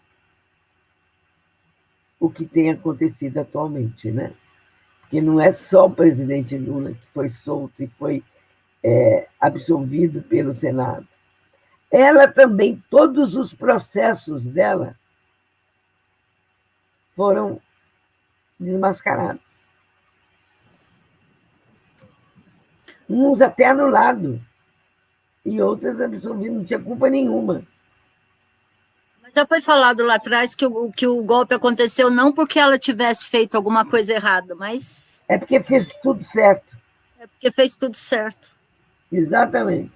o que tem acontecido atualmente, né? Porque não é só o presidente Lula que foi solto e foi absolvido pelo Senado. Ela também, todos os processos dela foram desmascarados. Uns até anulados, e outras absolvidos, não tinha culpa nenhuma. Mas já foi falado lá atrás que o golpe aconteceu não porque ela tivesse feito alguma coisa errada, mas... É porque fez tudo certo. É porque fez tudo certo. Exatamente.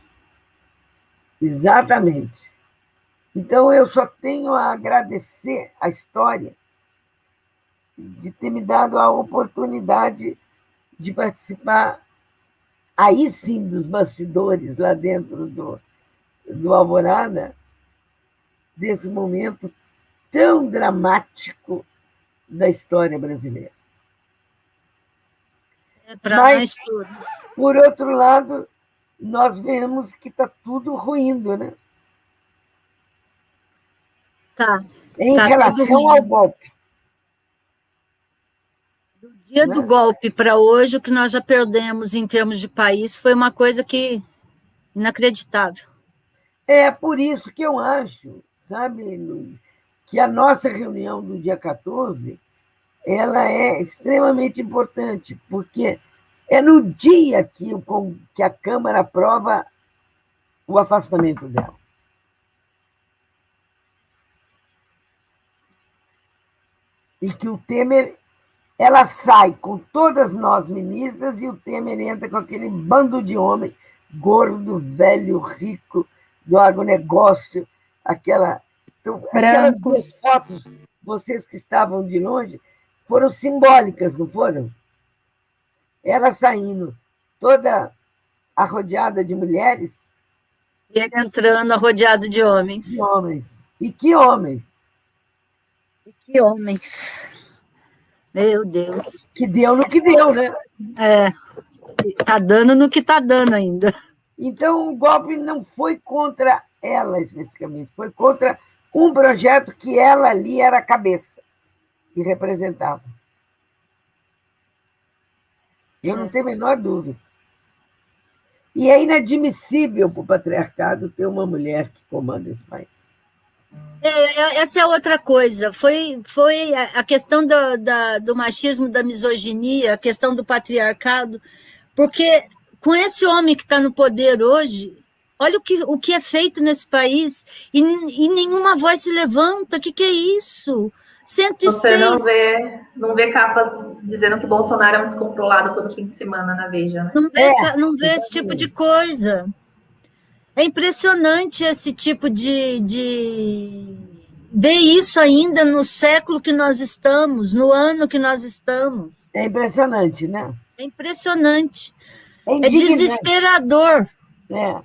Exatamente. Então, eu só tenho a agradecer a história de ter me dado a oportunidade de participar, aí sim, dos bastidores lá dentro do Alvorada, desse momento tão dramático da história brasileira. Para nós tudo. Por outro lado, nós vemos que está tudo ruindo, né? Tá. Em relação ao golpe. Do dia do golpe para hoje, o que nós já perdemos em termos de país foi uma coisa que inacreditável. É por isso que eu acho, sabe, que a nossa reunião do dia 14 ela é extremamente importante, porque é no dia que a Câmara aprova o afastamento dela. E que o Temer, ela sai com todas nós ministras e o Temer entra com aquele bando de homem gordo, velho, rico, do agronegócio, aquelas duas fotos, vocês que estavam de longe, foram simbólicas, não foram? Ela saindo toda arrodeada de mulheres. E ele entrando arrodeado de homens. De homens. E que homens! E que homens! Meu Deus! Que deu no que deu, né? Está dando no que está dando ainda. Então, o golpe não foi contra ela especificamente, foi contra um projeto que ela ali era a cabeça e representava. Eu não tenho a menor dúvida. E é inadmissível para o patriarcado ter uma mulher que comanda esse país. Essa é outra coisa. Foi a questão do machismo, da misoginia, a questão do patriarcado, porque com esse homem que está no poder hoje, olha o que é feito nesse país, e nenhuma voz se levanta. O que é isso? 106. Você não vê capas dizendo que Bolsonaro é um descontrolado todo fim de semana na Veja, né? Não vê esse tipo de coisa. É impressionante esse tipo de ver isso ainda no século que nós estamos, no ano que nós estamos. É impressionante, né? É impressionante. É desesperador. É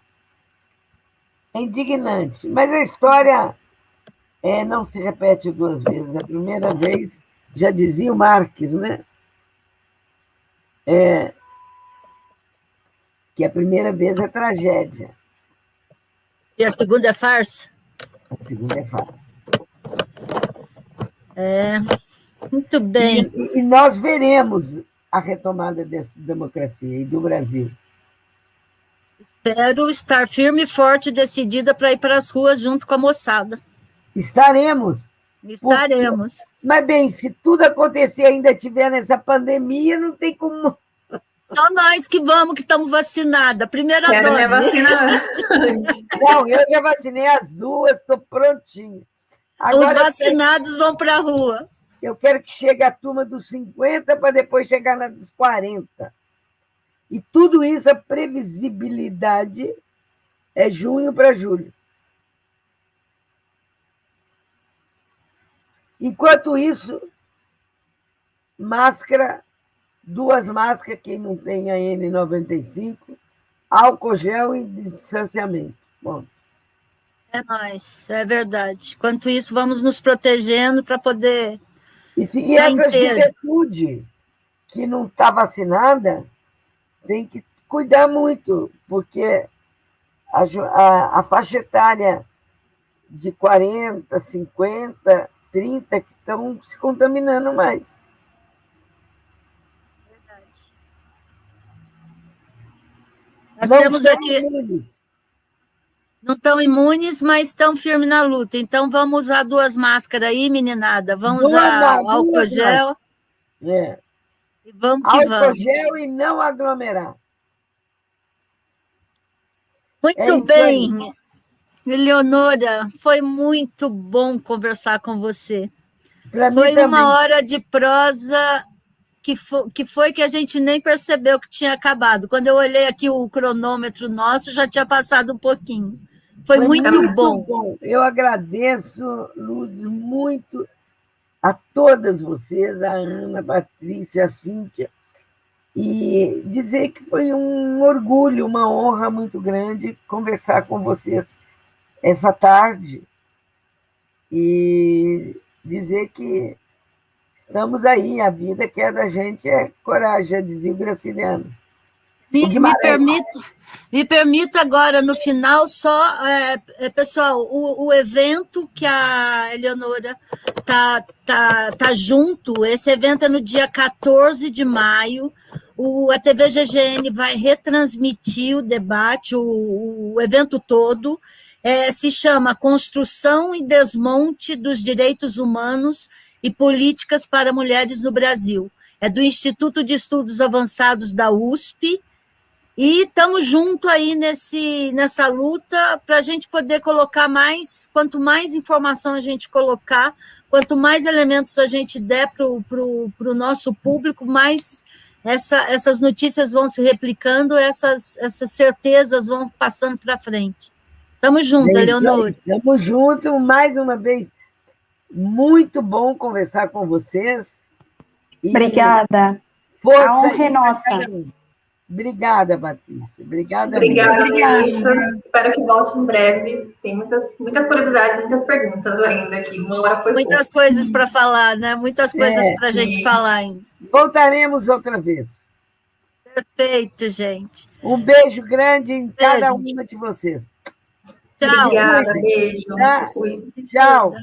indignante. Mas a história não se repete duas vezes. A primeira vez, já dizia o Marx, né? Que a primeira vez é tragédia. E a segunda é farsa? A segunda é farsa. Muito bem. E nós veremos a retomada dessa democracia e do Brasil. Espero estar firme, forte e decidida para ir para as ruas junto com a moçada. Estaremos. Mas, bem, se tudo acontecer e ainda tiver nessa pandemia, não tem como... Só nós que estamos vacinadas. Primeira Quero dose. minha vacina. Não, eu já vacinei as duas, estou prontinha. Agora, os vacinados vão para a rua. Eu quero que chegue a turma dos 50 para depois chegar na dos 40. E tudo isso, a previsibilidade é junho para julho. Enquanto isso, máscara, 2 máscaras, quem não tem a N95, álcool gel e distanciamento. Bom. É nóis, é verdade. Enquanto isso, vamos nos protegendo para poder... E essa juventude que não está vacinada tem que cuidar muito, porque a faixa etária de 40, 50, 30 que estão se contaminando mais. Verdade. Nós temos aqui... Não estão imunes, mas estão firmes na luta. Então, vamos usar 2 máscaras aí, meninada. Vamos usar álcool gel. E vamos que vamos. Álcool gel e não aglomerar. Muito bem, Eleonora. Foi muito bom conversar com você. Foi uma hora de prosa que a gente nem percebeu que tinha acabado. Quando eu olhei aqui o cronômetro nosso, já tinha passado um pouquinho. Foi muito bom. Eu agradeço, Luz, muito a todas vocês, a Ana, a Patrícia, a Cíntia, e dizer que foi um orgulho, uma honra muito grande conversar com vocês essa tarde e dizer que estamos aí, a vida que é da gente é coragem, dizia o Graciliano. Me permita agora, no final, só, pessoal, o evento que a Eleonora tá junto, esse evento é no dia 14 de maio, a TV GGN vai retransmitir o debate, o evento todo, se chama Construção e Desmonte dos Direitos Humanos e Políticas para Mulheres no Brasil. É do Instituto de Estudos Avançados da USP, e estamos juntos aí nessa luta para a gente poder colocar quanto mais informação a gente colocar, quanto mais elementos a gente der para o nosso público, mais essas notícias vão se replicando, essas certezas vão passando para frente. Estamos juntos, Eleonora. Estamos juntos, mais uma vez. Muito bom conversar com vocês. Obrigada. Força, a honra é nossa. Obrigada, Patrícia. Obrigada. Espero que volte em breve. Tem muitas curiosidades, muitas perguntas ainda aqui. Uma hora foi muitas coisas para falar, né? Muitas coisas para a gente falar ainda. Voltaremos outra vez. Perfeito, gente. Um beijo grande em cada uma de vocês. Tchau. Obrigada, beijo. Tá? Se cuida. Tchau.